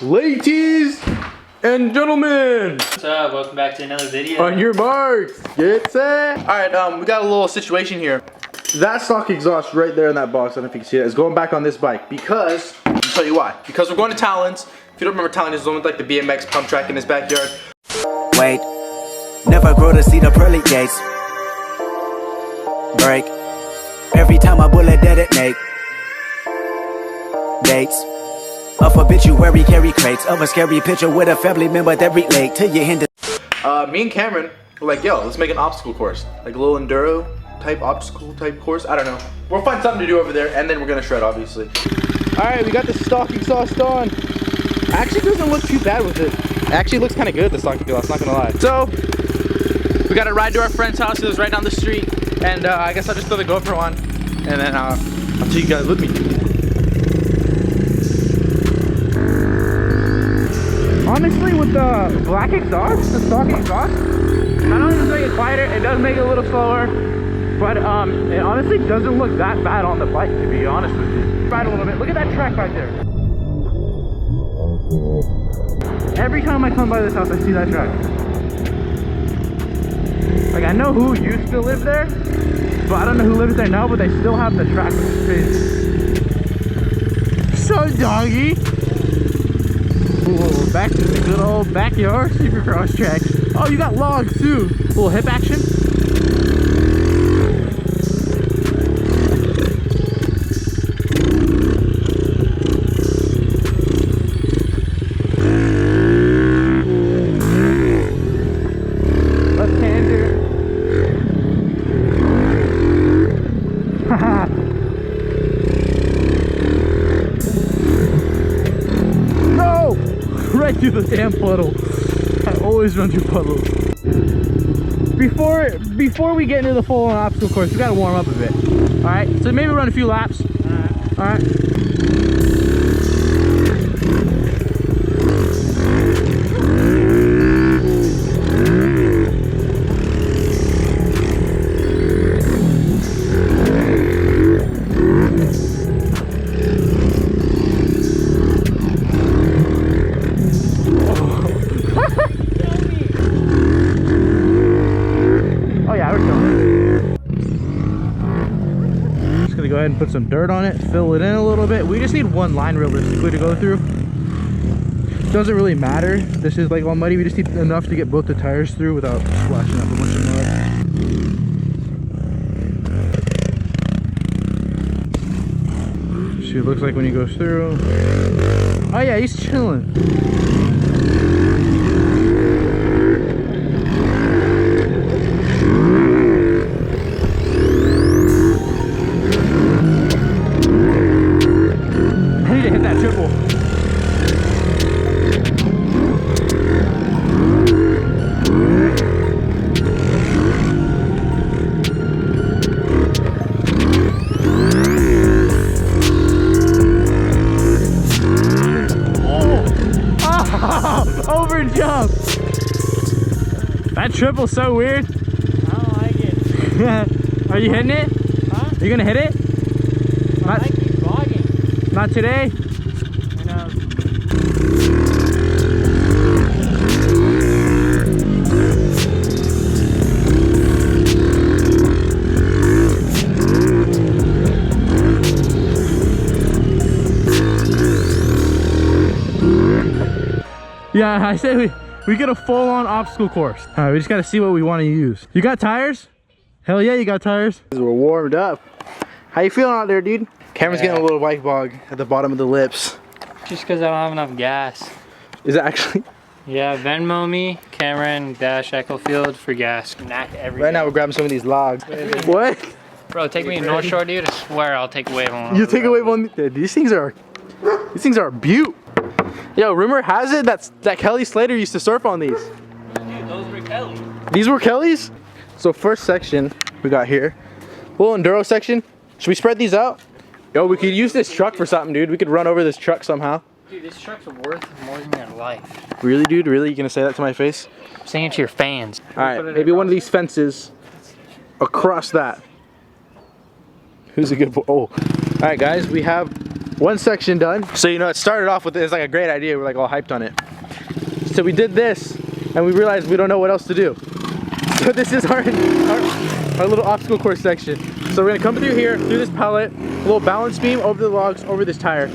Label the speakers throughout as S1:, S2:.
S1: Ladies and gentlemen,
S2: what's up? Welcome back to another video.
S1: On your marks, get set. All right, we got a little situation here. That stock exhaust right there in that box, I don't know if you can see it, is going back on this bike because, I'll tell you why. Because we're going to Talon's. If you don't remember, Talon is the one with like the BMX pump track in his backyard.
S3: Wait, never grow to see the pearly gates. Break, every time I bullet detonate. Dates, of obituary carry crates of a scary picture with a family member that relate to your hinder.
S1: Me and Cameron were like, yo, let's make an obstacle course. Like a little enduro type obstacle type course. I don't know. We'll find something to do over there and then we're gonna shred, obviously. All right, we got the stock exhaust on. Actually doesn't look too bad with it. Actually looks kind of good, the stock exhaust, not gonna lie. So, we got to ride to our friend's house. It was right down the street. And I guess I'll just throw the GoPro on. And then I'll take you guys with me. Honestly, with the black exhaust, the stock exhaust, not only does it make it quieter, it does make it a little slower, but it honestly doesn't look that bad on the bike, to be honest with you. Ride a little bit. Look at that track back there. Every time I come by this house, I see that track. Like, I know who used to live there, but I don't know who lives there now, but they still have the track, which is crazy. So doggy. Ooh, back to the good old backyard supercross tracks. Oh, you got logs too. A little hip action. Left hander. Haha. Right through the damn puddle. I always run through puddles. Before we get into the full-on obstacle course, we gotta warm up a bit. Alright, so maybe run a few laps. Alright. Go ahead and put some dirt on it, fill it in a little bit. We just need one line realistically to go through. Doesn't really matter. This is like all muddy. We just need enough to get both the tires through without splashing up a bunch of mud. See what it looks like when he goes through. Oh yeah, he's chilling. Over jump. That triple's so weird.
S2: I don't like it.
S1: Are you hitting it?
S2: Huh?
S1: Are you gonna hit it?
S2: I keep vlogging.
S1: Not today?
S2: I know.
S1: Yeah, I say we get a full-on obstacle course. All right, we just got to see what we want to use. You got tires? Hell yeah, you got tires. We're warmed up. How you feeling out there, dude? Cameron's getting a little white bog at the bottom of the lips.
S2: Just because I don't have enough gas.
S1: Is it actually?
S2: Yeah, Venmo me, Cameron Dash Echofield for gas. Knack every
S1: Right now we're grabbing some of these logs. What?
S2: Bro, take me to North Shore, dude. I swear I'll take away one.
S1: You take away one. Yeah, these things are a beaut. Yo, rumor has it that Kelly Slater used to surf on these.
S2: Dude, those were Kelly's.
S1: These were Kelly's? So first section we got here. Little enduro section. Should we spread these out? Yo, we could use this truck for something, dude. We could run over this truck somehow.
S2: Dude, this truck's worth more than your life.
S1: Really, dude? Really? You gonna say that to my face?
S2: I'm saying it to your fans.
S1: Alright, maybe one of these fences across that. Who's a good boy? Oh. Alright guys, we have One section done. So you know, it started off with, it's like a great idea. We're like all hyped on it. So we did this, and we realized we don't know what else to do. So this is our little obstacle course section. So we're gonna come through here, through this pallet, a little balance beam over the logs, over this tire,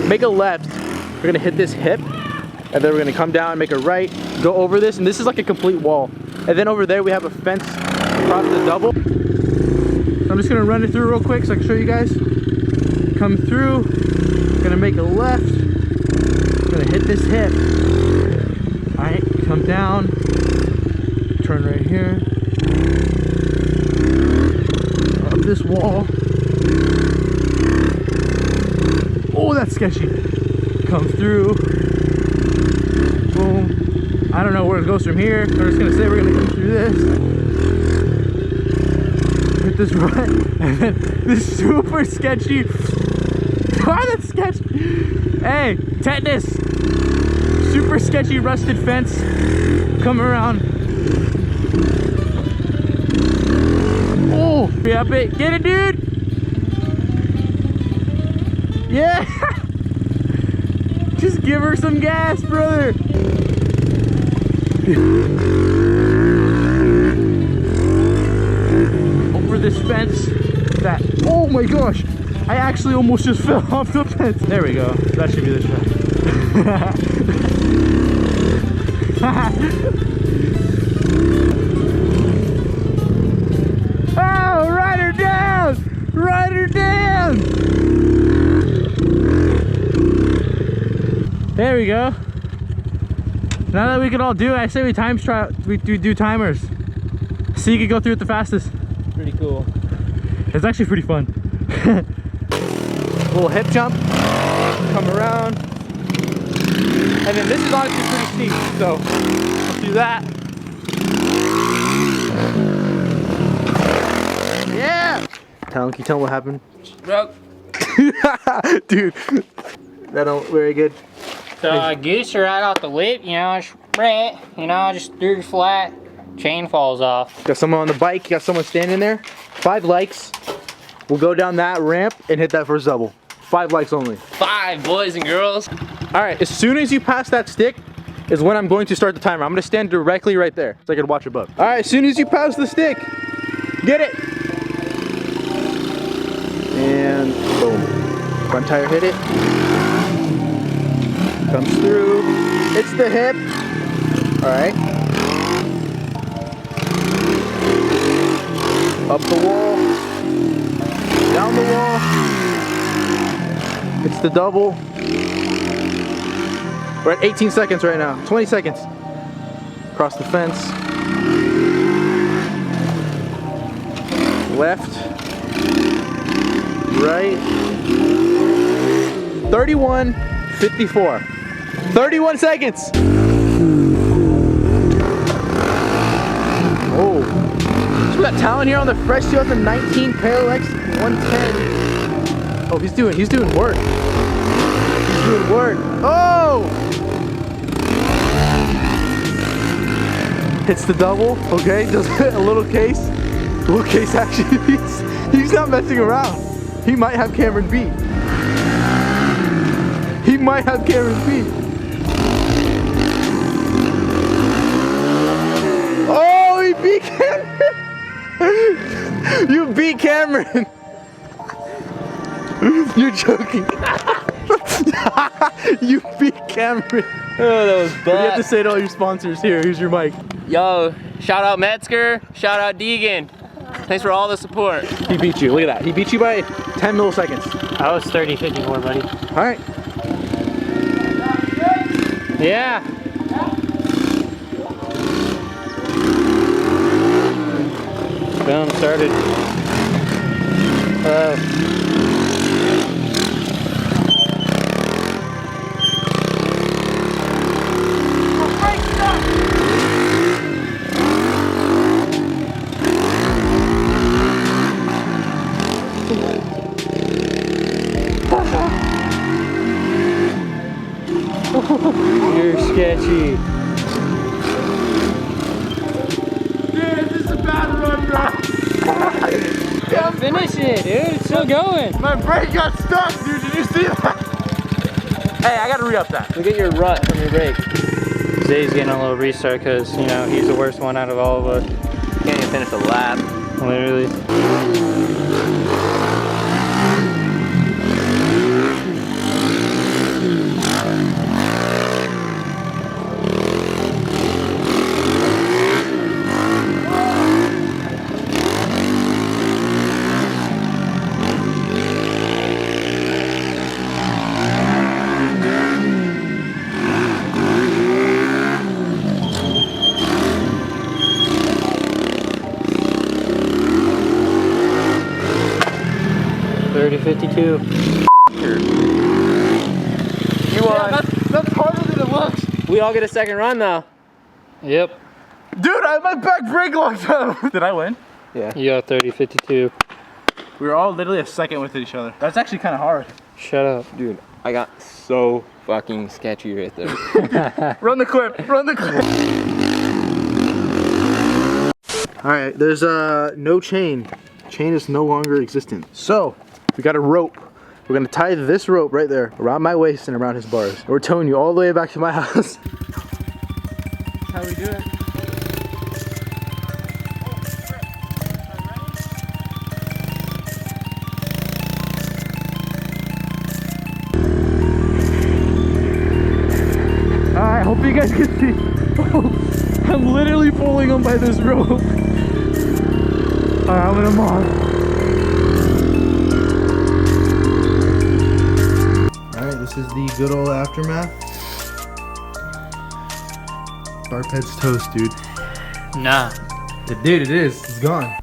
S1: make a left. We're gonna hit this hip, and then we're gonna come down, make a right, go over this, and this is like a complete wall. And then over there we have a fence across the double. So I'm just gonna run it through real quick so I can show you guys. Come through, gonna make a left, gonna hit this hip. All right, come down, turn right here, up this wall. Oh, that's sketchy. Come through, boom. I don't know where it goes from here. We're just gonna say we're gonna come through this. Hit this right, and then this super sketchy. Oh, that's sketchy. Hey, tetanus. Super sketchy rusted fence. Come around. Oh, yeah, get it, dude. Yeah. Just give her some gas, brother. Over this fence. That. Oh my gosh. I actually almost just fell off the fence. There we go. That should be the shot. Oh, ride her down! Ride her down! There we go. Now that we can all do it, I say we do timers. So you can go through it the fastest.
S2: Pretty cool.
S1: It's actually pretty fun. Little hip jump, come around, and then this is honestly pretty steep, so let's do that. Yeah! Can you tell me what happened?
S2: Bro.
S1: Dude, that don't very good.
S2: So I goose her right off the lip, just threw her flat, chain falls off.
S1: Got someone on the bike, got someone standing there. 5 likes. We'll go down that ramp and hit that first double. 5 likes only.
S2: 5, boys and girls.
S1: All right, as soon as you pass that stick is when I'm going to start the timer. I'm gonna stand directly right there so I can watch above. All right, as soon as you pass the stick, get it. And boom. Front tire hit it. Comes through. It's the hip. All right. Up the wall. Down the wall. It's the double. We're at 18 seconds right now. 20 seconds. Across the fence. Left. Right. 31:54. 31 seconds. Oh. So we got talent here on the fresh 2019 Parallax 110. Oh, he's doing work. He's doing work. Oh! Hits the double. Okay, does a little case. A little case action. He's not messing around. He might have Cameron beat. He might have Cameron beat. Oh, he beat Cameron. You beat Cameron. You're joking. You beat Cameron.
S2: Oh, that was bad.
S1: What do you have to say to all your sponsors? Here's your mic.
S2: Yo, shout out Metzger, shout out Deegan. Thanks for all the support.
S1: He beat you. Look at that. He beat you by 10 milliseconds.
S2: I was 30-54, buddy.
S1: All right.
S2: Yeah. Boom, started. You're sketchy.
S1: Dude, this is a bad run, bro. Yeah,
S2: Finish it, dude. It's still going.
S1: my brake got stuck, dude. Did you see that? Hey, I gotta re-up that.
S2: Look at your rut from your brake. Zay's getting a little restart because, you know, he's the worst one out of all of us.
S4: Can't even finish the lap.
S2: Literally. $30.52.
S4: You won.
S1: That's harder than it looks.
S4: We all get a second run though.
S2: Yep.
S1: Dude, my back brake locked up. Did I win?
S4: Yeah.
S2: You got 30.52.
S1: We were all literally a second with each other. That's actually kind of hard.
S2: Shut up.
S4: Dude, I got so fucking sketchy right there.
S1: Run the clip. Run the clip. All right, there's no chain. Chain is no longer existent. So we got a rope. We're gonna tie this rope right there around my waist and around his bars. We're towing you all the way back to my house. How we do it? I hope you guys can see. I'm literally pulling him by this rope. Alright, I'm gonna move. Alright, this is the good old aftermath. Our pet's toast, dude.
S2: Nah.
S1: Dude, it is. It's gone.